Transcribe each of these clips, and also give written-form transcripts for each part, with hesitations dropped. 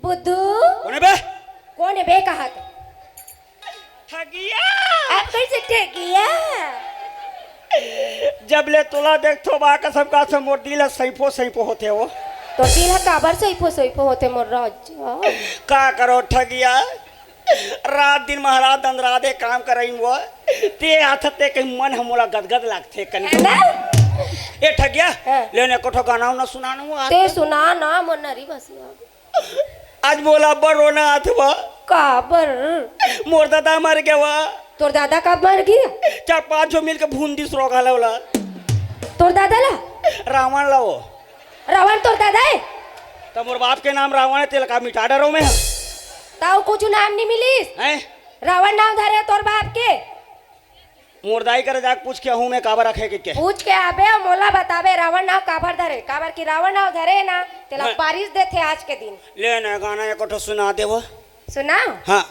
बुद्धू कौन है बे? कौन है बे कहा था? ठगिया आप कैसे ठगिया? जब ले तुला देख तो बा कसम का से मोर दिल सैफो सैफो होते हो। तो दिल है काबर सैफो होते मोर राजा। का करो ठगिया रात दिन महाराज अंदराधे काम करइन वो ते हाथ ते के मन हमोला गदगद लागथे कन है ना? ए ठगिया हाँ। लेने कोठो गाना ना सुनानो आज ते सुना ना मोर नरी बसिया। आज बोला बड़ो ना अथवा काबर मोर दादा मर गया वा तोर दादा कब मर गया? 4-5 जो मिल के भूंदी सरो गाला वाला तोर दादा ला रावण लाओ रावण तोर दादा है? तो मोर बाप के नाम रावण है तेल का मिटा डरो में ताऊ कुछ नाम नहीं मिलीस? हैं रावण नाम धरे तोर बाप के? मोर दाई करे जाके पूछ के हूं मैं काबर रखे के पूछ के आबे मोला बताबे रावण नाव काबर धरे काबर की रावण नाव धरे ना तेला हाँ। बारिश देथे आज के दिन। ले ना गाना एक कोठो सुना देवो। सुनाओ हां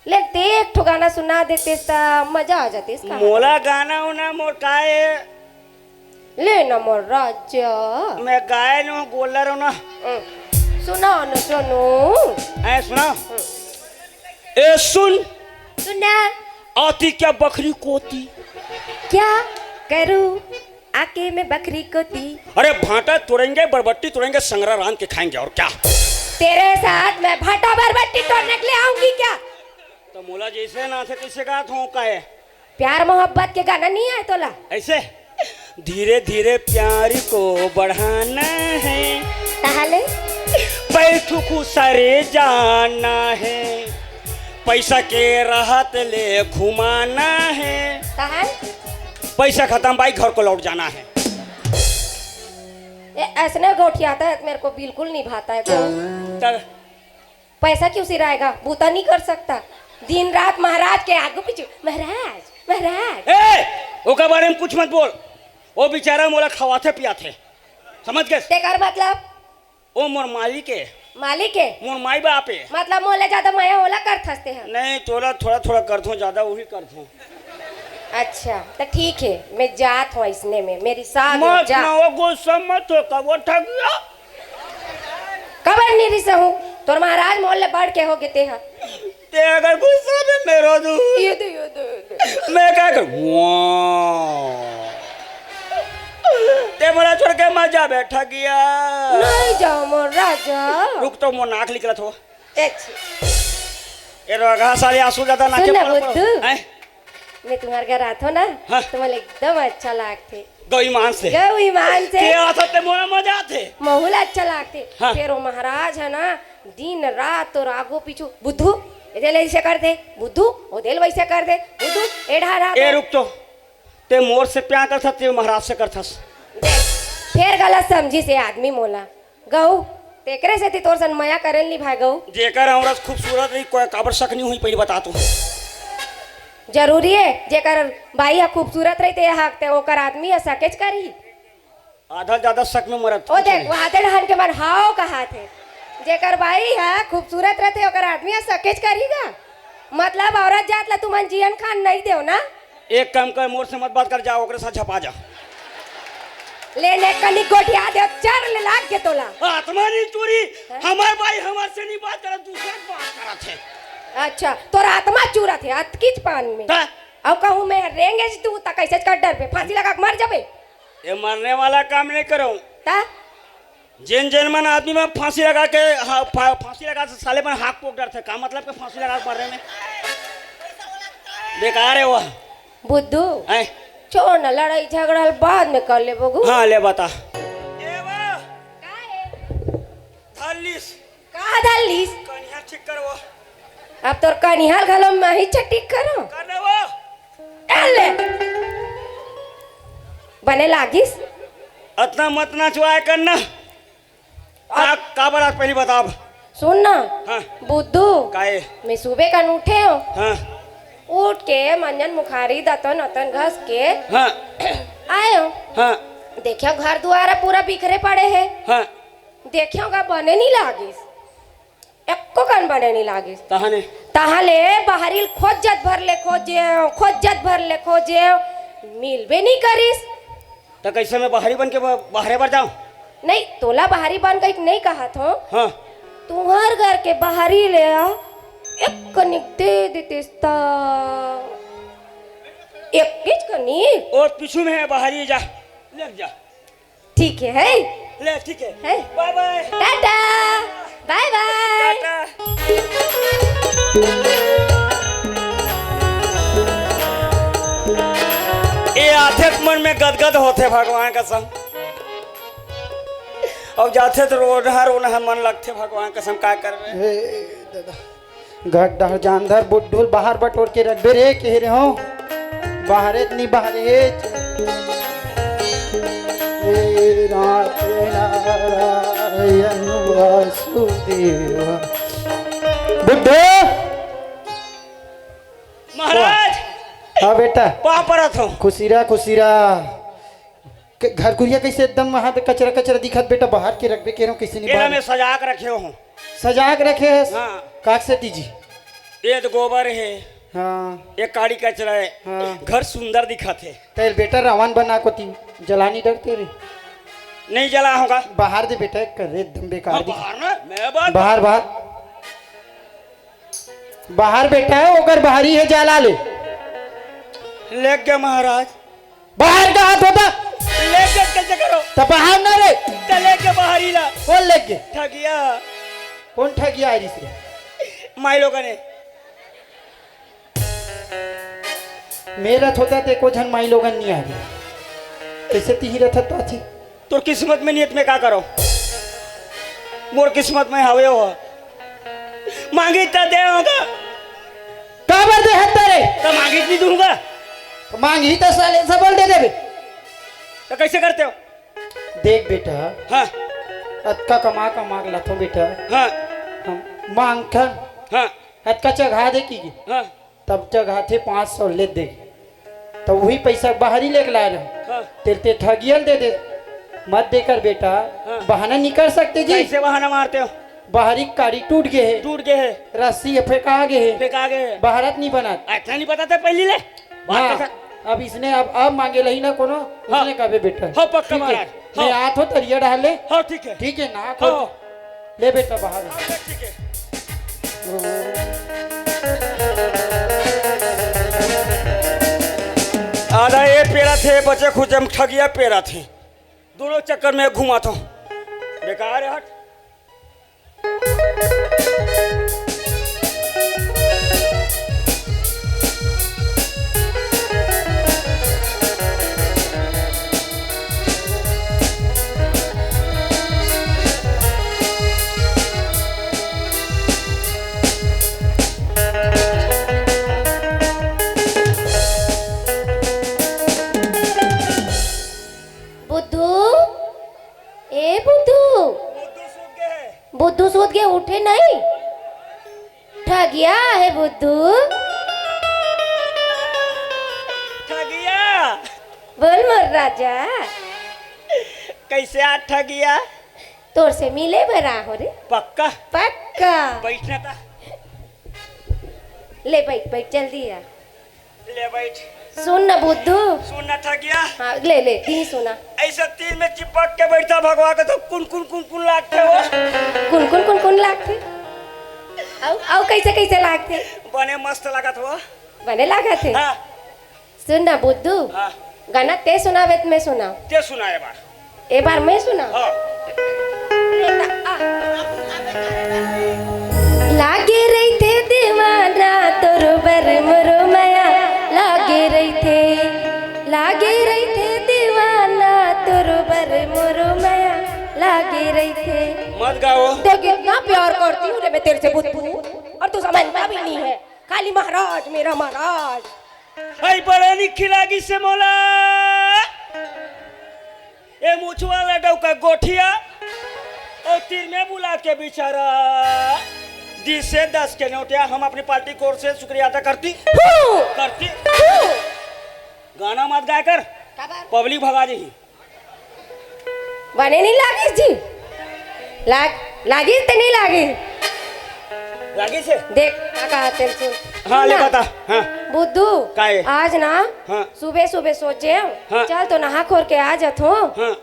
ले ते एक ठो गाना सुना देते ता मजा आ जाती इसका। मोला गाना उना मोर काए ले ना मोर राजा मैं गाय नो गोलर ना सुनाओ न सुनो ऐ सुना ए सुन सुना आती क्या बकरी कोती क्या करूं आके मैं बकरी को दी। अरे भाटा तोड़ेंगे बरबट्टी तोड़ेंगे संगरा रान के खाएंगे और क्या तेरे साथ मैं भाटा बरबट्टी तोड़ने के लिए आऊंगी क्या? तो मोला जैसे ना थे कैसे गा थो का है प्यार मोहब्बत के गाना नहीं आए तोला? ऐसे धीरे धीरे प्यार को बढ़ाना है ताहले पैठू को सरे जाना है पैसा के राहत ले घुमाना है ताहल पैसा खत्म भाई घर को लौट जाना है। ये ऐसने गोठियाता है मेरे को बिल्कुल नहीं भाता है को। तब पैसा क्यों सिराएगा बूता नहीं कर सकता दिन रात महाराज के आगू पीछू महाराज महाराज। ए ओका बारे में कुछ मत बोल वो बेचारा मोला खवाते पियाथे समझ गए तेकर मतलब ओ मोर मालिक है मालिक है मोर माई बाप है मतलब मोले ज्यादा माया होला कर थसते हैं। नहीं तोला थोड़ा थोड़ा कर दो ज्यादा वही कर दो अच्छा तो ठीक है मैं जात हूँ इसने में मेरी साथ मत जा ना वो गुस्सा मत हो कब वो ठग गया कबर नहीं रिसा हूँ तोर महाराज मोहल्ले बढ़ के हो गए ते हैं। ते अगर गुस्सा में मेरो दू ये दो मैं क्या कर ते मोला छोड़ के मत जा बैठा गया नहीं जाओ मोर राजा रुक तो मोर नाक निकला थो अच्छा ये रोगा साले आंसू ज्यादा नाके सुन ना पड़ बुद्धू। हैं मैं तुम्हारे घर आता हूँ ना हाँ। तो मुझे एकदम अच्छा लगते गौ ईमान से गौ ईमान से के आता ते मोला मजा आते माहौल अच्छा लगते हाँ। फिर वो महाराज है ना दिन रात और आगो पीछू बुद्धू इधर ऐसे कर दे बुद्धू उधर वैसे कर दे बुद्धू एढ़ा रात ए रुक तो ते मोर से प्यार करता ते महाराज से करथस फिर गलत समझी से आदमी मोला गऊ तेकरे से तोर सन मया करन ली भाई गऊ जेकर औरत खूबसूरत रही कोई काबर शक नहीं हुई पहले बता तू जरूरी है जेकर बाई हा खूबसूरत रही ते हक ते ओकर आदमी है सकेज करी आधा ज्यादा शक में मरत ओ देख वहां ते ढहन के मन हाओ कहा थे जेकर बाई है खूबसूरत रहते ओकर आदमी है सकेज करीगा मतलब औरत जात ला तुमन जियन खान नहीं देव ना। एक काम कर मोर से मत बात कर जा ओकरे साथ झपा जा लेने कनी गोटिया दे चार ले लाग के तोला आत्मा नहीं चोरी हमार भाई हमार से नहीं बात करत दूसरा बात करत है अच्छा तोरा आत्मा चूरा थे अतकीच पान में ता अब कहूँ मैं रेंगे तू ता कैसे कर डर पे फांसी लगा के मर जाबे ये मरने वाला काम नहीं करो ता जिन जिन मन आदमी में फांसी लगा के फांसी लगा से साले मन हाथ पोक डर थे का मतलब के फांसी लगा के मरने में बेकार है वो बुद्धू हैं छोड़ ना लड़ाई झगड़ा बाद में कर ले बगू। हाँ ले बता काहे थालीस कहा डालीस कन्या ठीक कर वो अब तोर कनिहाल घलो में ही चटिक करो करने वो ले बने लागिस इतना मत ना चुआए करना काबर आज पहले बता अब सुन ना हाँ बुद्धू काहे मैं सुबह का उठे हो हाँ उठ के मंजन मुखारी दतन अतन घस के हाँ आए हो हाँ देखियो घर द्वारा पूरा बिखरे पड़े है हाँ देखियो का बने नहीं लागिस एको कन बने नहीं लागिस तहने ताहले बाहरी खोजत भर ले खोजे मिलबे नहीं करिस तो कैसे मैं बाहरी बन के बाहरे बार जाऊं नहीं तोला बाहरी बन गई नहीं कहा तो हाँ तुम्हार घर के बाहरी ले आ, एक कनिक दे देतेस्ता, एक किच कनिक। और पीछू में है बाहरी, जा लग जा। ठीक है ले ठीक है, है? Bye bye tata, bye bye. Tata. ये आथे तो मन में गदगद होते भगवान का संग, अब जाते तो रोना मन लगते भगवान का संग, का करबे। हे दादा घट डहर जानधर बुड्ढुल बाहर बटोर के रखबे रे कह रहे हो बाहर इतनी बाहर हे रात नारायण वासुदेव बुड्ढो। महाराज हाँ बेटा वहां पर हो। खुशीरा खुशीरा घर कुरिया कैसे एकदम वहां पे कचरा कचरा दिखत बेटा बाहर के रखबे कह रहा हूँ कैसे नहीं ये बाहर मैं सजा के रखे हूँ। सजा के रखे है। हाँ। काक से दीजिए। ये तो गोबर है, हाँ ये काड़ी कचरा है। हाँ। घर सुंदर दिखते। तेरे बेटा रावण बना को ती जलानी डरते रे नहीं जला होगा। बाहर दे बेटा कर रे एकदम बेकार हाँ, दिख बाहर ना मैं बात बाहर बाहर बाहर बेटा है ओकर बाहरी है जाला ले ले गया महाराज। बाहर का हाथ होता ले गया कैसे करो तो बाहर ना रे चले के बाहर ही ला कौन ले गए ठगिया कौन ठगिया है रे माई लोगों ने। मेरा होता ते को झन माई लोगन नहीं आ रही कैसे तीही रथ तो थी तो किस्मत में नियत में क्या करो, मोर किस्मत में हवे हो मांगी तो दे होगा, काबर दे हत्ता रे तो मांगी नहीं दूंगा। मांग ही तो साले सबल दे देबे तो कैसे करते हो। देख बेटा हाँ अतका कमा कमा ला तो बेटा हाँ हम मांग कर हाँ अतका चढ़ा दे की हाँ तब चढ़ा थे 500 ले दे तो वही पैसा बाहर ही लेके ला रहे हाँ। तेरे ठगियल दे दे मत देकर बेटा हाँ। बहाना नहीं कर सकते जी कैसे बहाना मारते हो। बाहरी काड़ी टूट गए है टूट गए है रस्सी फेंका गए है फेंका गए है। बाहरत नहीं बना इतना नहीं पता था पहले ले बात हाँ कैसा- अब इसने अब मांगे लही ना कोनो हाँ। उसने कहा बेटा हाँ, पक्का ठीक है, महाराज, मैं हाँ। आत हो तरिया डाले हाँ ठीक है ठीक है ना हाँ खोल ले बेटा बाहर हाँ, ठीक है। आधा ये पेड़ा थे बचे खुचे में ठगिया पेड़ा थे दोनों चक्कर में घुमा था बेकार है हट। बुद्धू, ए बुद्धू, बुद्धू सूत के उठे नहीं, ठगिया है बुद्धू। ठगिया बोल मोर राजा, कैसे आज ठगिया तोर से मिले बरा हो रे। पक्का पक्का बैठना था। ले बैठ बैठ जल्दी आ। ले बैठ सुन ना बुद्धू, सुनना ठगिया हाँ ले ले ती सुना। ऐसा तीन में चिपक के बैठा भगवा के तो कुन लागते हो। कुन कुन लागते आओ कैसे कैसे लागते बने मस्त लागत हो। बने लागत है। हाँ सुन ना बुद्धू, हाँ गाना ते सुनावे तो मैं सुनाऊ, ते सुना एक बार। एक बार मैं सुनाऊ। हाँ लागे रही थे दीवाना तोर बर मोरो माया, लागे रही थे दीवाना तोर बर मोरो माया, लागे रही थे। मत गाओ। तो कितना प्यार करती हूँ रे मैं तेरे से बुद्धू, और तू समझता भी नहीं है, खाली महाराज मेरा महाराज। हाय बड़ा निखी लागी से मोला ये मुछवा लडौ का गोठिया और तीर में बुला के बेचारा 10 से 10 के नोटिया हम अपनी पार्टी कोर से शुक्रिया अदा करती गाना मत गाय कर पब्लिक भगा दी। बने नहीं लागी जी, लागी तो नहीं लागी। लागी से देख क्या कहा तेरे से। हाँ ले बता। हाँ बुद्धू काहे? आज ना हाँ सुबह सुबह सोचे हाँ। चल तो नहा खोर के आ जात हो। हाँ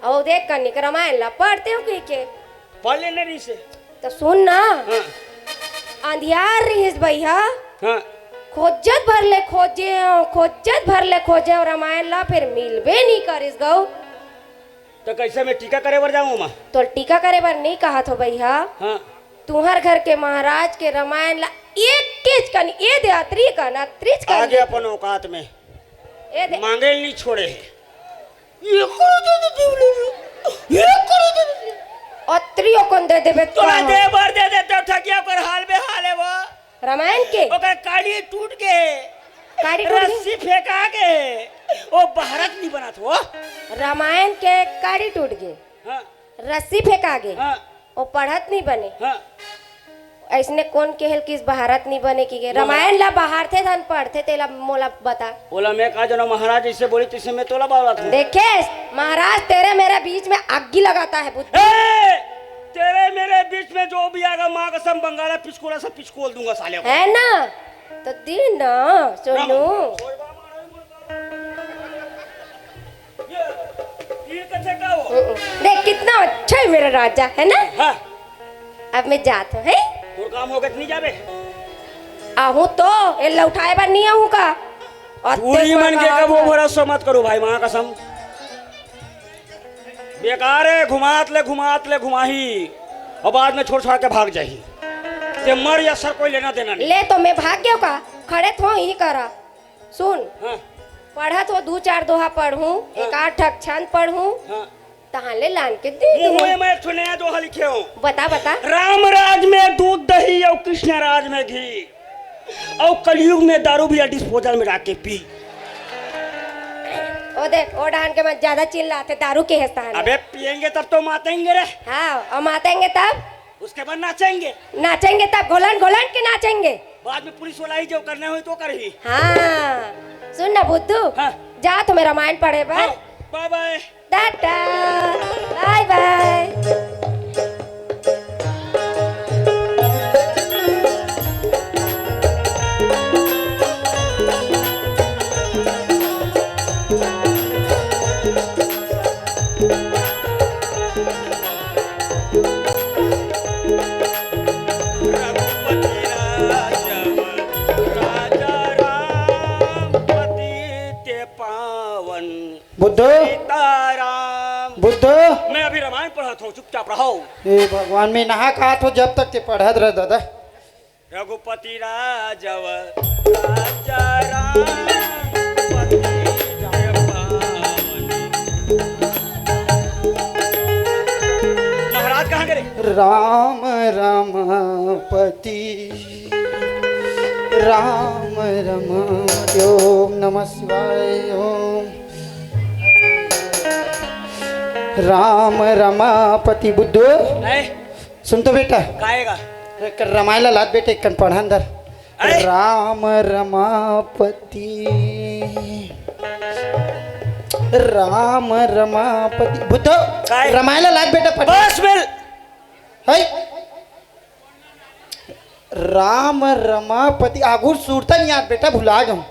और देख कर निक रामायण ला पढ़ते हो के पढ़ लेने रही से तो सुन ना, हाँ अंधियार रहीस भैया, हाँ खोजत भर ले खोजे और रामायण ला फिर मिलबे नहीं करिस गौ। तो कैसे मैं टीका करे बर जाऊँ माँ? तो टीका करे बर नहीं कहा तो भैया, हाँ तुहर घर के महाराज के रामायण ला एक किच कन ए दे अत्री कन अत्रिच कन आगे अपन औकात में ए दे मांगे नहीं छोड़े है। ये करो ये करो अत्रियो कन दे देबे तोरा दे बर दे दे तो ठगिया कर हाल में हाल है वो। रामायण के ओकर काड़ी टूट गए, काड़ी टूट गई? रस्सी फेंका गए, वो भारत नहीं बना था वो। रामायण के काड़ी टूट गए, हाँ रस्सी फेंका गए, हाँ वो पढ़त नहीं बने। हाँ ऐसने कौन कहल किस बाहरत नहीं बने की रामायण ला बाहर थे धन पढ़ते तेला मोला बता। बोला मैं कहा जो महाराज जैसे बोली तैसे मैं तोला बावला था। देखे महाराज तेरे मेरे बीच में आगी लगाता है बुद्धि। तेरे मेरे बीच में जो भी आएगा माँ कसम बंगाला पिछकोला सब पिछकोल दूंगा साले को। है ना तो दी ना सुनू। ये कैसे का हो? देख कितना अच्छा है मेरा राजा है ना। हाँ अब मैं जात हूँ है और काम हो गया नहीं जाबे। आहू तो ये लौटाए बार नहीं आहू का पूरी मन के कब वो भरोसा मत करो भाई माँ कसम। बेकार है घुमात ले घुमाही और बाद में छोड़ छाड़ के भाग जाही। ते मर या सर कोई लेना देना नहीं। ले तो मैं भाग गया का खड़े थो ही करा। सुन हाँ पढ़ा तो 2-4 दोहा पढ़ूं, एक 8 छंद पढ़ूं, हाँ तहां ले लान के दे दूं। मुंह में एक नया दोहा लिखे हो। बता बता। राम राज में दूध दही और कृष्ण राज में घी और कलयुग में दारू भी डिस्पोजल में रख के पी। ओ देख ओ डान के मत ज्यादा चिल्लाते दारू के हेस्ता है। अबे पियेंगे तब तो मातेंगे रे। हाँ और मातेंगे तब उसके बाद नाचेंगे। नाचेंगे तब घोलन घोलन के नाचेंगे। बाद में पुलिस वाला ही जो करने हुई तो कर ही। हाँ सुन ना बुद्धू। हाँ। जा तुम्हें रामायण पढ़े bye bye bye tata bye bye. बुद्धो बुद्धो मैं अभी रामायण पढ़ा था चुपचाप रहो। हे भगवान में नहा कहा तो जब तक ते पढ़त रह दादा। रघुपति राजव राजा राम पति जय पावन। महाराज कहाँ गए? राम राम पति राम राम ओम नमः शिवाय ओम राम रमापति बुद्धो। नहीं सुन तो बेटा गाएगा रामायण लाद बेटे कन पढ़ा अंदर। अरे! राम रमापति राम रमापति बुद्धो काय? रामायण लाद बेटा पढ़। बस मिल है राम रमापति आगुर सूरता नहीं याद बेटा भुला जाऊं।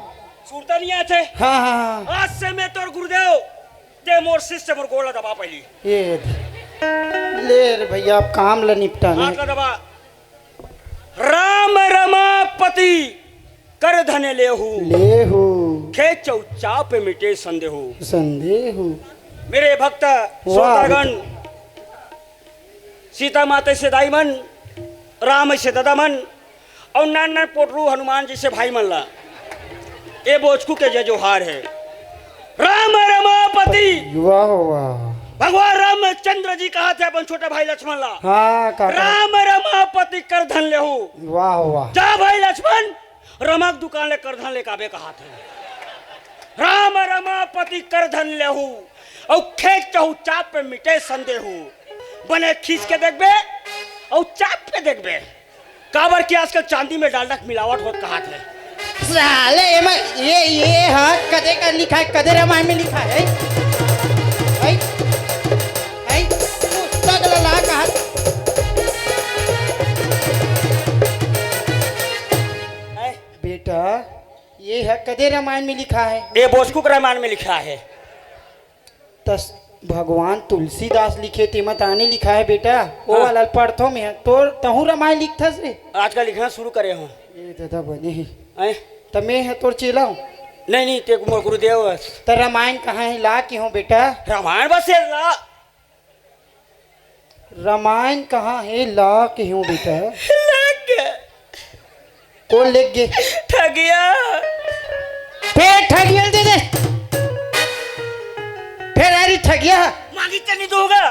सुरता नहीं आते। हाँ हाँ हाँ आज से मैं तोर गुरुदेव ते मोर शिष्य मोर गोला दबा पहली। ये ले रे भैया अब काम ला निपटा हाथ ला दबा। राम रमापति कर धने लेहू लेहू खे चौचाप मिटे संदेहू। संदेहू मेरे भक्त श्रोतागण सीता माता से दाई मन राम से दादा मन और नान नान पोटरू हनुमान जी से भाई मन ला ए बोचकू के जय जोहार है। राम रमापति वाह वाह भगवान रामचंद्र जी कहा थे अपन छोटा भाई लक्ष्मण ला। हाँ काका राम रमापति कर धन लेहू। वाह वाह जा भाई लक्ष्मण रमक दुकान ले कर धन ले काबे कहा थे। राम रमापति कर धन लेहू और खेत चहु चाप पे मिटे संदेहू। बने खींच के देखबे और चाप पे देखबे काबर की आजकल चांदी में डालडा मिलावट होत कहा थे। साले ये हाँ कदे का लिखा है कदे रामायण में लिखा है। पुस्तक ला कहा बेटा ये है कदे रामायण में लिखा है। ये बोसकू के रामायण में लिखा है। तस भगवान तुलसीदास लिखे तेमत आने लिखा है बेटा वो हाँ। वाला पढ़थो में है तो तहु रामायण लिखथस रे आजकल लिखना शुरू करे हूँ ये दादा बने ही हैं? तो मैं है तोर चेला हूँ नहीं नहीं ते मोर गुरुदेव बस तो रामायण कहाँ है ला के हूँ बेटा रामायण बस ये ला रामायण कहाँ है ला के हूँ बेटा लग गया कौन लिख गए ठगिया फिर ठगिया दे दे फिर अरे ठगिया मांगी तो नहीं दूंगा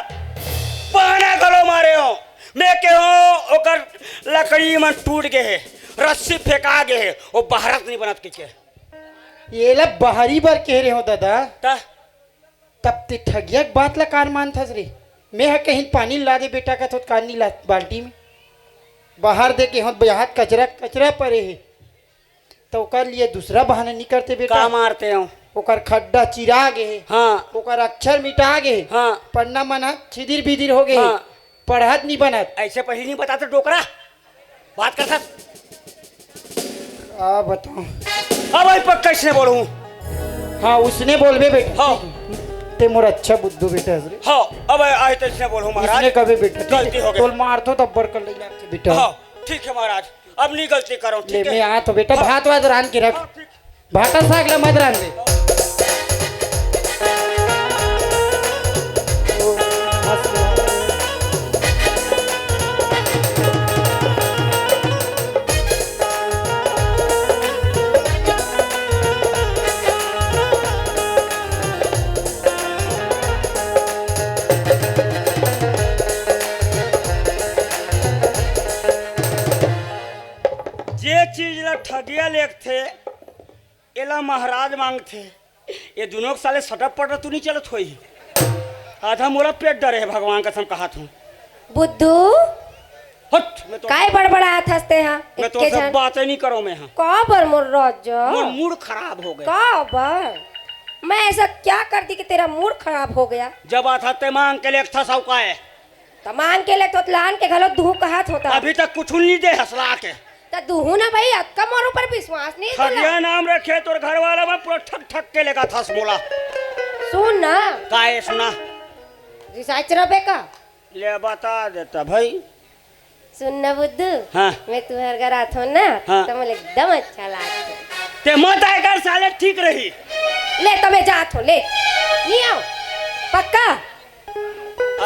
बहाना करो मारे हो मैं के हो ओकर लकड़ी मन टूट गए है रस्सी फेंका गए है वो बहरत नहीं बनत के ये ला बाहरी बार कह रहे हो दादा ता तब ते ठगिया के बात ला कार मान थस रे मैं है कहीं पानी ला दे बेटा का तो कार नहीं ला बाल्टी में बाहर दे के हो हाथ कचरा कचरा पड़े है तो ओकर लिए दूसरा बहाना नहीं करते बेटा का मारते हो ओकर खड्डा चिरा गए हाँ ओकर अक्षर मिटा गए हाँ पढ़ना मना छिदिर बिदिर हो गए हाँ। पढ़त नहीं बनत ऐसे पहले नहीं बताते डोकरा बात कर सक आ बताओ अब भाई पक्का कैसे बोलूं हाँ उसने बोलबे बेटा हाँ ते मोर अच्छा बुद्धू बेटा है रे हाँ अब आए तो इसने बोलूं इसने महाराज कभी बेटा गलती हो गई। तोल मार तो तब कर ले जाके बेटा हाँ ठीक है महाराज अब नहीं गलती करो ले ठीक मैं है आ तो बेटा भात वात रान के रख हाँ, ठीक। भाटा साग ला मत रान दे ओ, मस्त लगा। जे चीज ला ठगिया लेख थे एला महाराज मांग थे ये दोनों के साले सटप पट तू नहीं चलत होई आधा मोरा पेट डरे है भगवान कसम कहा तू बुद्धू हट मैं तो काय बड़बड़ात हंसते हैं मैं तो इतके सब जन बातें नहीं करो मैं हाँ का बर मोर राजा मोर मूड खराब हो गया का बर मैं ऐसा क्या कर दी कि तेरा मूड खराब हो गया जब आता ते मांग के लेख था सब का है तमान के लिए तो लान के घलो दुहू कहत होता अभी तक कुछ नहीं दे हसला के तो दुहू ना भाई अक्का मोर ऊपर विश्वास नहीं तुला ठगिया नाम रखे तोर घर वाला में पूरा ठक ठक के लेगा था बोला सुन ना काहे सुना रिसाइच रबे का ले बता देता भाई सुन ना बुद्धू हाँ मैं तुम्हारे घर आत हो ना हाँ। तो मुझे एकदम अच्छा लागता ते मत आएगा साले ठीक रही ले तो मैं जात हो ले नहीं आओ पक्का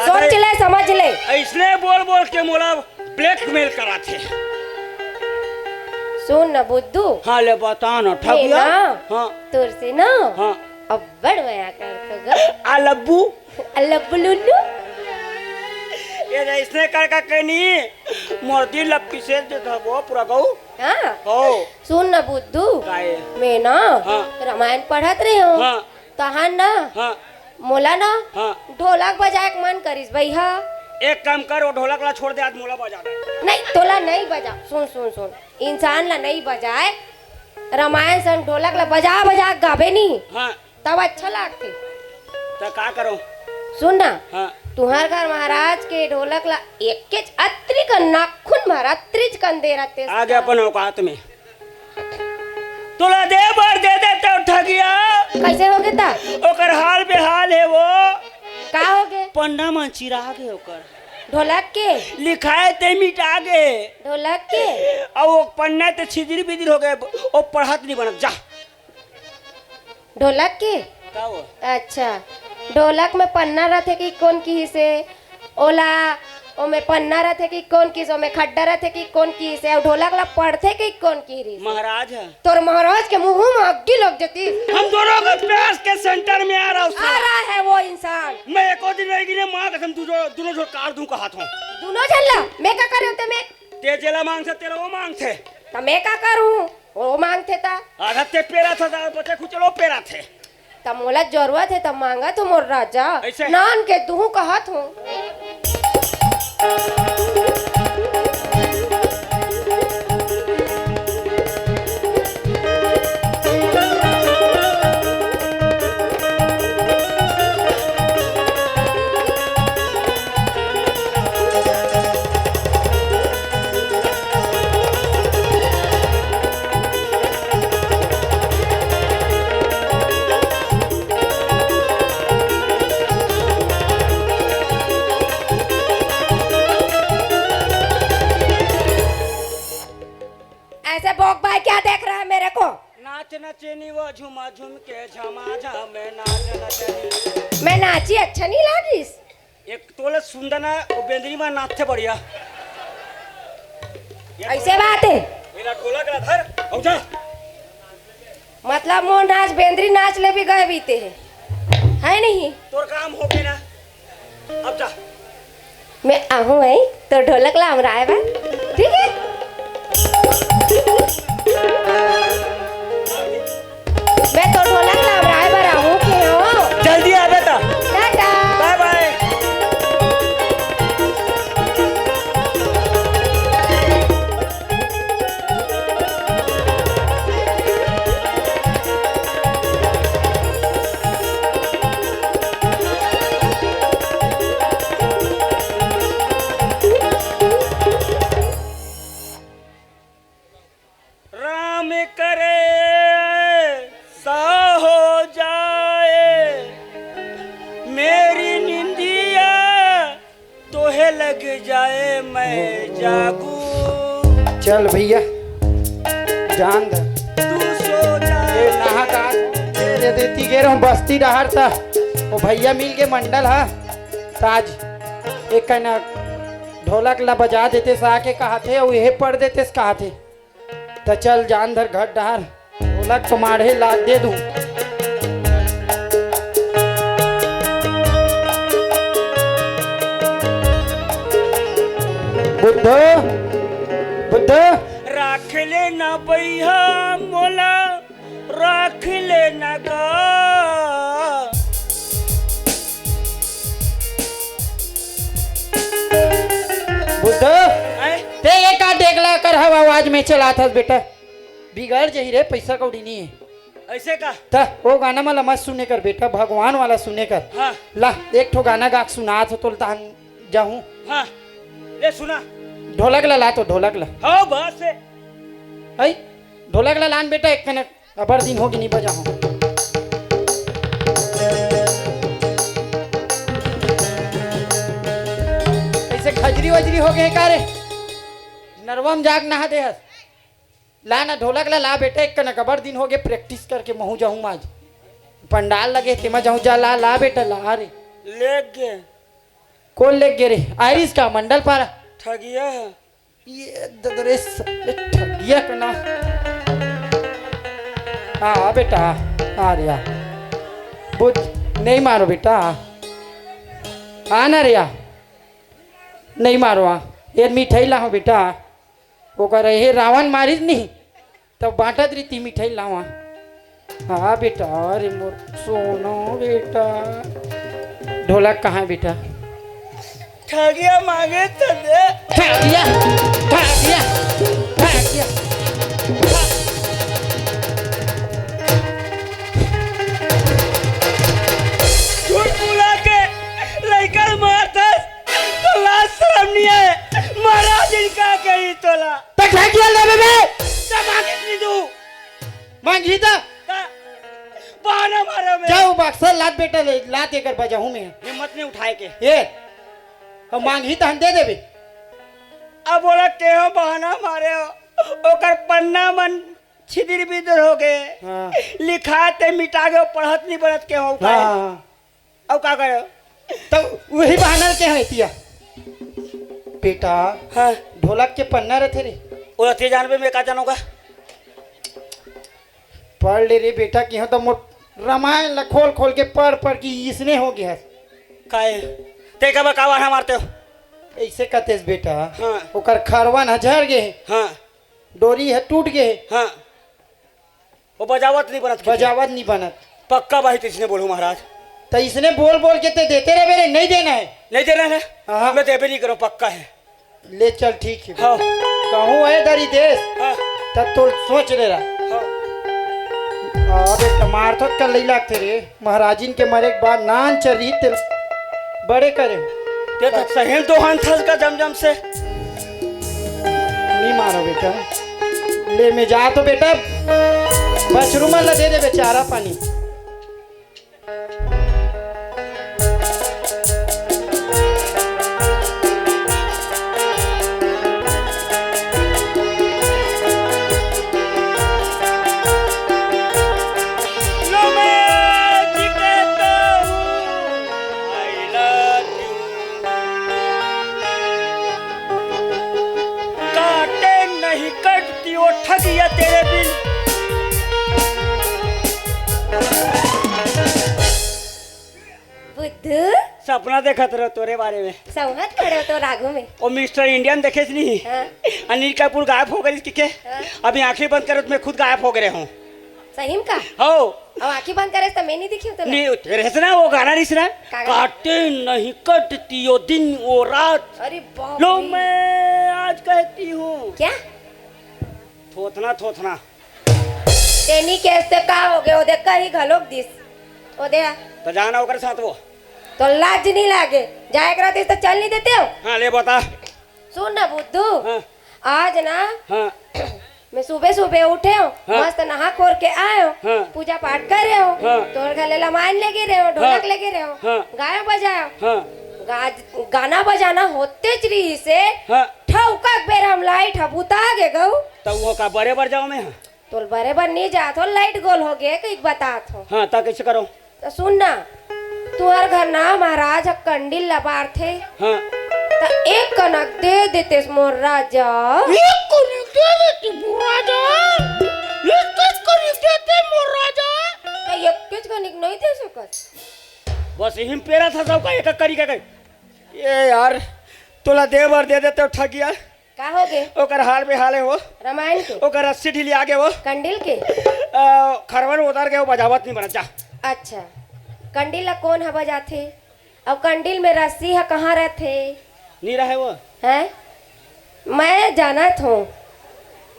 सोच ले समझ ले इसने बोल बोल के मोला ब्लैकमेल करा थे सुन ना बुद्धू हाँ ले बता ना मैं ठगिया ना हाँ तुर से ना हाँ अब बड़ मया कर तो ग आ लब्बू अल्लाह बुलुल्लू ये रे इसने कर का कहनी मोरदी लप्पी से देता वो पूरा गऊ हाँ हो सुन ना बुद्धू काहे मैं ना हाँ। रामायण पढ़त रही हूँ हाँ तहां ना हाँ मोला ना हाँ ढोलक बजाए के मन करिस भाई हाँ एक काम कर वो ढोलक ला छोड़ दे आज मोला बजा दे नहीं तोला नहीं बजा सुन सुन सुन इंसान ला नहीं बजाए रामायण सन ढोलक ला बजा बजा गावे नहीं हाँ तब अच्छा लागते तो का करो सुन ना हाँ तुम्हार घर महाराज के ढोलक ला एक के अत्रि का नाखून महाराज त्रिज कन दे रहते आगे अपन औकात में तोला दे बार दे देते ठगिया कैसे हो गए ता ओकर हाल बेहाल है वो का हो गए पन्ना में चिरा गए ओकर ढोलक के लिखाए ते मिटा गए ढोलक के और वो पन्ना ते छिदिर बिदिर हो गए वो पढ़त नहीं बनत जा ढोलक के का वो अच्छा ढोलक में पन्ना रहते कि कौन की हिस्से ओला ओ में पन्ना रहते कि कौन की ओ में खड्डा रहते कि कौन की हिस्से और ढोलक ला पढ़ते कि कौन की हिस्से महाराज है तोर महाराज के मुंह में अग्गी लग जाती हम दोनों का प्यास के सेंटर में आ रहा आ हूँ रहा है वो इंसान मैं एक और दिन रहेगी ने माँ कसम दोनों जो काट दूं का हाथों दोनों झल्ला मैं क्या करूं ते मैं ते जेला मांग से तेरा वो मांग थे तो मैं क्या करूं वो मांगते था आधा ते पेरा था बच्चे खुचलो पेरा थे तब मोला जरूरत है तब मांगा तो मोर राजा ऐसे? नान के दूह कहत हूँ झुम के झमा झम नाच नचनी। मैं नाची अच्छा नहीं लागिस। एक तोले सुंदर ना वो बेंदरी में नाचते बढ़िया। ऐसे बात है मेरा ढोलक ला धर औ जा। मतलब मोह नाच बेंद्री नाच ले भी गए बीते है नहीं। तोर काम हो गया ना, अब जा। मैं आहूँ है तो ढोलक ला हमरा है बात ठीक है। मैं तो ढोलक ला हमरा है बार आहूँ के हो। जल्दी आ बेटा। Tata bye bye. राम करे सा हो जाए मेरी निंदिया तोहे लग जाए मैं जागू। चल भैया जान दे तू सो ये जाए। नहा का दे देती गे रहूं बस्ती डहर था वो भैया मिल के मंडल हा ताज एक कहना ढोलक ला बजा देते सा के कहा थे और यही पढ़ देते कहा थे। तो चल जान धर घर डहर ढोलक तुम्हारे ला दे दूं। बुद्धो बुद्धो राख ले ना बैहा मोला राख ले ना गा। बुद्धो हैं? ते ये का डेगला कर हवा आवाज में चला था बेटा बिगड़ जही रे पैसा कौड़ी नहीं है। ऐसे का? ता वो गाना वाला मत सुने कर बेटा भगवान वाला सुने कर। हाँ ला एक ठो गाना गा के सुना तो तान जाऊं। हाँ ले सुना। ढोलक ला तो ढोलक ला हाँ बस है। आई ढोलक ला लान बेटा एक कनक अबर दिन होगी नहीं बजाऊं। ऐसे खजरी वजरी हो गए का रे नरवम जाग नहा दे हस ला ना ढोलक ला बेटा एक कनक अबर दिन हो गए प्रैक्टिस करके महू जाऊं आज पंडाल लगे तेमा जाऊं जा ला बेटा ला रे। ले गए कौन ले गे रे आयरिस का मंडल पारा ठगिया है। ये ददरे ठगिया का नाम। हाँ बेटा आ रिया बुद्ध नहीं मारो बेटा आ ना रिया नहीं मारो आ ये मिठाई लाओ बेटा वो कह रहे रावण मारिस नहीं तब बांटत रीति मिठाई लावा। हाँ बेटा अरे मोर सोनो बेटा ढोलक कहाँ है बेटा। ठगिया मांगे तो दे। ठगिया ठगिया ठगिया झूठ बुला के लड़का मारता तो लाज शर्म नहीं है। महाराज इनका कही तोला तो ठगिया ले बे मांगे नहीं दू मांगी था बहाना मारो मैं। जाओ बक्सर लात बेटा ले लात देकर बजाऊं मैं हिम्मत नहीं उठाए के। ये हम मांगी तो हम दे देबे। अब बोला के हो बहाना मारे हो ओकर पन्ना मन छिदिर बिदर हो गए। हाँ लिखाते मिटा गए पढ़त नहीं पढ़त के हो का। हाँ अब का करे तो वही बहाना के है तिया बेटा। हाँ ढोलक के पन्ना रहते रे वो ते जानबे में का जानोगा। पढ़ ले रे बेटा कि तो मोर रामायण ला खोल खोल के पढ़ की इसने हो गया काहे ते का बहाना मारते हो। ऐसे कहते बेटा। हाँ ओकर खरवा न झड़ गए हाँ डोरी है टूट गए हाँ वो बजावत नहीं बनत बजावत नहीं बनत। पक्का बाहित इसने बोलू महाराज। तो इसने बोल बोल के ते देते रहे मेरे नहीं देना है। नहीं दे रहे हाँ। ना मैं देबे नहीं करो पक्का है। ले चल ठीक है हाँ कहूँ है दरी देश हाँ तब तो सोच ले रहा हाँ अरे मार तो कर ले लागते रे महाराजिन के मरे के बाद नान चली तेल बड़े करे ते तो सहेल दो हाथ थस का जमजम से नहीं मारो बेटा। ले में जा तो बेटा बशरूम ला दे दे बेचारा पानी। सपना देखत रहो तोरे बारे में। संगत खड़े हो तो राघू में। ओ मिस्टर इंडियन देखे नहीं? हाँ। अनिल कपूर गायब हो गई के हाँ। अभी आंखें बंद करो तो मैं खुद गायब हो गए हूँ। सही में का? हो अब आंखें बंद करे तो मैं नहीं दिखी हूँ तो नहीं तेरे से ना वो गाना नहीं सुना? का गाना? काटे नहीं कटती वो दिन वो रात, अरे बाप लो रे। मैं आज कहती हूँ। क्या थोथना थोथना तेनी कैसे का हो गए ओ देख कहीं घलोक दिस ओ दे तो जाना होकर साथ वो। तो लाज नहीं लागे जाए करा तो चल नहीं देते हो। हाँ ले बता। सुन ना बुद्धू हाँ आज ना हाँ मैं सुबह सुबह उठे हो हाँ। मस्त नहा खोर के आए हो हाँ। पूजा पाठ कर रहे हो हाँ। तोर गले लमान लेके रहे हो ढोलक हाँ। लेके रहे हो हाँ। गायो बजायो हाँ गाना बजाना होते चरी से हाँ ठौका बेर हम लाइट हबूता गे गऊ तो वो का बड़े बार जाओ मैं। हाँ तोल बरे बर नहीं जात हो लाइट गोल हो गए कई बात हो। हाँ ता कैसे करो? तो सुन ना तुहर घर ना महाराज ह कंडील लबार थे हाँ तो एक कनक दे देते मोर राजा। एक कनक दे देती मोर राजा, एक कनक देते मोर राजा। तो एक किस कनक नहीं दे सकत बस यही पेरा था सब का एक करी का ये यार तोला देवर दे देते ठगिया का हो गए ओकर हाल में हाले हो रामायण के ओकर रस्सी ढीली आगे वो कंडील के। खरवन उतार के वो बजावत नहीं बना जा। अच्छा कंडील ला कौन है बजाथे अब कंडील में रस्सी है कहाँ रहते नहीं रहे वो हैं मैं जानत हूँ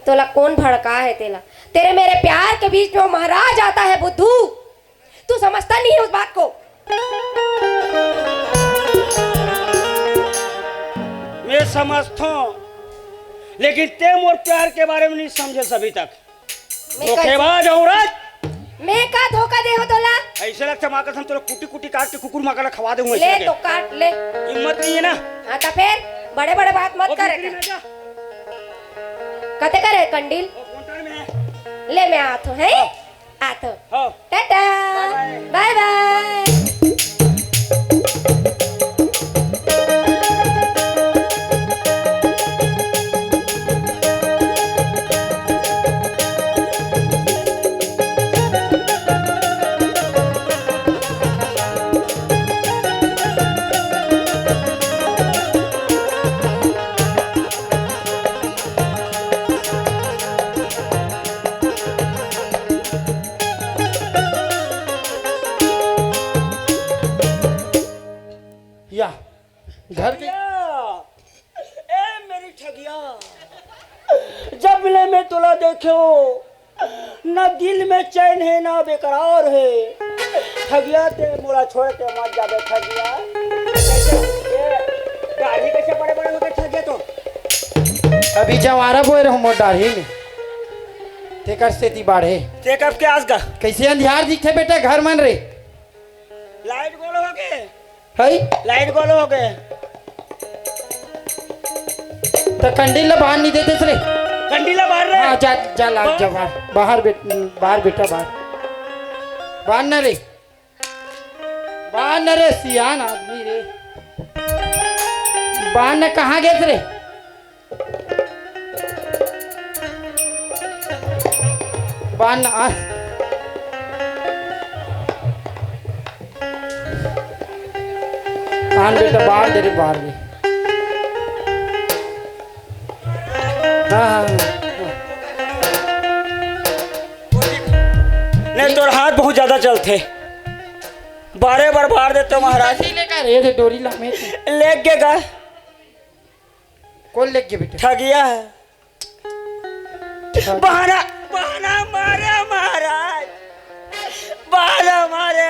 तोला कौन भड़का है तेला तेरे मेरे प्यार के बीच में वो महाराज आता है बुद्धू तू समझता नहीं है उस बात को। मैं समझता हूँ लेकिन ते मोर प्यार के बारे में नहीं समझे अभी तक। धोखेबाज औरत मैं का धोखा दे हो तोला ऐसे लगता माँ कसम तोला कुटी कुटी काट के कुकुर माँ का खवा दूंगा। ले तो काट ले हिम्मत नहीं है ना? हाँ तो फिर बड़े बड़े बात मत करे कते करे कंडील ले मैं आतो है आतो हाँ टाटा बाय बाय। या घर के ए मेरी ठगिया जब ले मैं तोला देखो ना दिल में चैन है ना बेकरार है। ठगिया ते मोला छोड़ के मत जाबे ठगिया। दाढ़ी कैसे बड़े बड़े हो गए ठगिया तो अभी जवारा बोए रहो मोर दाढ़ी में तेकर स्थिति बाढ़े ते कब के आज का कैसे अंधियार दिखे बेटा घर मन रे लाइट गोल हो गए हई लाइट गोल हो गए तो कंडील ला बाहर नहीं देते रे। कंडीला बाहर रे। हाँ जा जा लाग जा बाहर बाहर बेटा बाहर न रे बाहर न रे सियान आदमी रे बाहर न कहाँ गए रे बाहर न आ आन बेटा बाहर दे रे बाहर दे। हाँ नहीं तोर हाथ बहुत ज्यादा चलते बारे बार बाहर देते महाराज। रे डोरी ला में लेग के का कौन लेके बेटा ठगिया है बहाना बहाना मारे महाराज बहाना मारे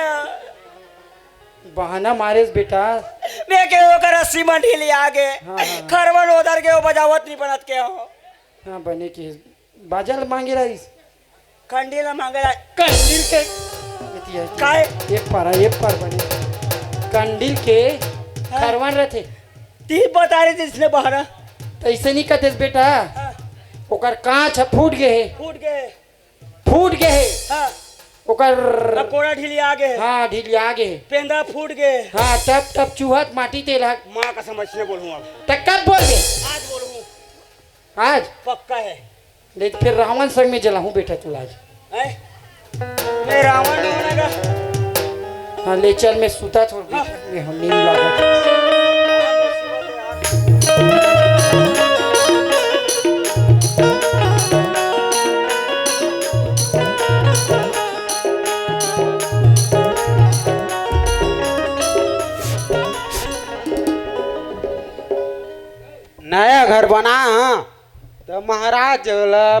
बहाना मारे बेटा मैं के ओकर रस्सी में ढीली आगे हाँ, हाँ। खरवन उधर के वो बजावत नहीं बनत के हो। हाँ बने की बाजल मांगे रही कंडीला मांगेला कंडील के काय एक पर बने कंडील के खरवन रहते ती बता रही थी इसने बहाना तो ऐसे नहीं कहते बेटा ओकर कांच फूट गए फूट गए हाँ ओकर कोड़ा ढीली आगे हाँ ढीली आगे पेंदा फूट गए हाँ टप टप चूहत माटी तेल माँ का समझने बोलूँ अब तक कब बोल दे आज बोलूँ आज पक्का है लेकिन फिर रावण संग में जलाऊं बेटा तू आज मैं रावण होने का हाँ ले चल, मैं सुता छोड़ हाँ। मैं हम नींद लागत। नया घर बना है तो महाराज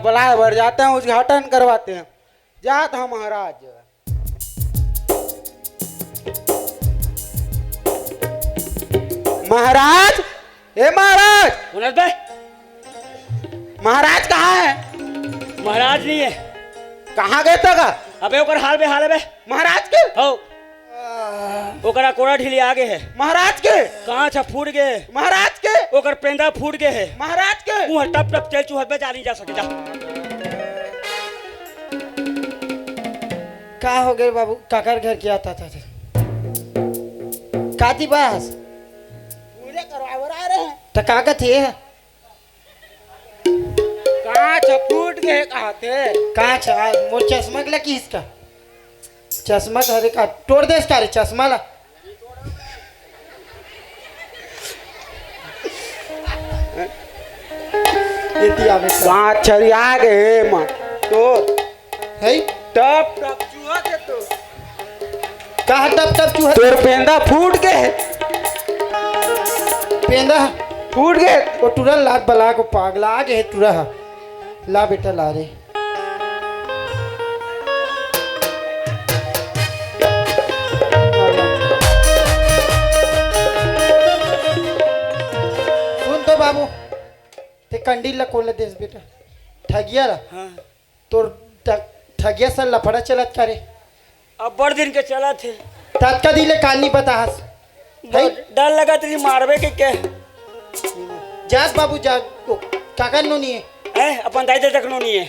बुलाए भर जाते हैं, उद्घाटन करवाते हैं। जात है महाराज। महाराज, ए महाराज, उन्नत भाई, महाराज कहाँ है? महाराज नहीं है। कहाँ गए तक? अबे ओकर हाल बे हाल है बे। महाराज के? हो ओकरा कोड़ा ढीली आगे है। महाराज के? कहाँ छा फूट गए। महाराज के? ओकर पेंदा फूट गए है। महाराज के? मुँह टप टप चल चूहर पे जा नहीं जा सके जा। का हो गए बाबू? काकर घर क्या आता था? काती बास पूरे करवा रहे हैं। तो काका थे कहाँ फूट गए कहाँ थे? कहाँ छा? मोर चश्मा के लगी इसका चश्मा हरे का तोड़ दे इसका रे चश्मा ला। इतनी आवे का कहाँ छरिया गए माँ तो है टप टप चूहा के तो कहाँ टप टप चूहा तोर पेंदा फूट गए। पेंदा फूट गए। वो तुरंत लात बला को पागला आ गए तुरा ला बेटा ला रे। सुन तो बाबू ते कंडील ला खोल देस बेटा ठगिया ला हाँ। तो ठगिया सर लफड़ा चलत करे अब बड़ दिन के चला थे। तत्का दिले कानी बताहस डर लगा तेरी मारवे के क्या जात बाबू जा काकर नो नहीं है है। अपन दाई दादा कनो नहीं है।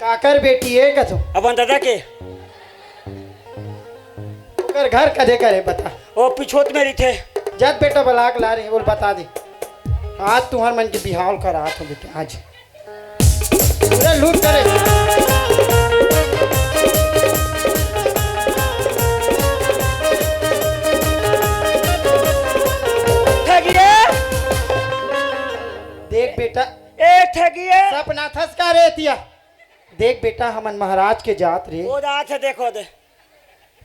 काकर बेटी है कथो अपन दादा के ओकर घर कदे करे बता। वो पिछोत में थे। जब बेटा बलाक ला रहे बोल बता दे आज तुम्हार मन के बिहाव कर रहा था बेटा आज पूरा लूट करे। ठगिए देख बेटा ए ठगिए सपना थस का रे तिया देख बेटा हमन महाराज के जात रे वो जात है देखो दे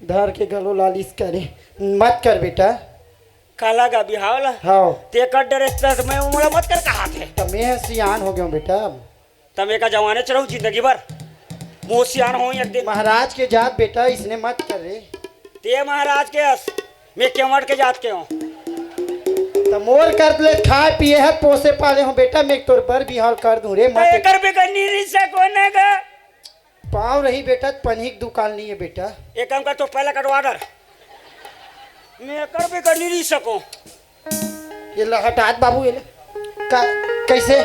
धर के गलो लालिस करे मत कर बेटा। काला का बिहावला हाँ ते कर डरे मैं उमड़ा मत कर कहा थे। तो मैं सियान हो गया बेटा तब एक जवाने चढ़ू जिंदगी भर मुँह सियान हो एक दिन। महाराज के जात बेटा इसने मत कर रे। ते महाराज के अस मैं केवट के जात के हूँ। तो मोर कर ले खाए पिए है पोसे पाले हो बेटा मैं तोर पर बिहाल कर दूं रे मत एकर पे करनी नहीं सको ना का पाँव रही बेटा पनीक दुकान नहीं है बेटा। एक काम कर तो पहला कटवा डर मैं एकर पे करनी नहीं सको। ये ला हटात बाबू ये ले कैसे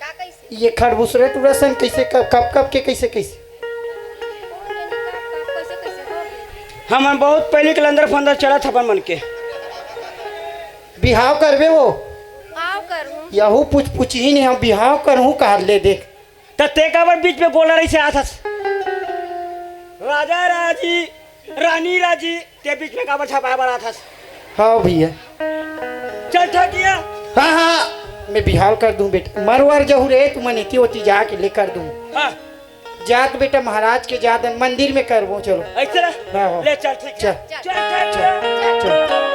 का कैसे ये खरबूसरे तुरसन कैसे कब के कैसे कैसे कैसे कैसे हो गए? हम बहुत पहले के अंदर फंदर चला था अपन मन के बिहाव करबे वो आओ करूं यहू पूछ ही नहीं हम बिहाव करहूँ कहा ले देख तो ते काबर बीच में बोला रही से आथस राजा राजी रानी राजी ते बीच में काबर छपाया बड़ा था। हाँ भैया चल ठगिया हाँ हाँ मैं बिहाव कर दूं बेटा मरवर जहू रे तू मन इतनी होती जाके ले कर दूं हाँ जात बेटा महाराज के जात मंदिर में करबो चलो ऐसे हाँ, हाँ। ले चल ठीक है चल चल चल चल चल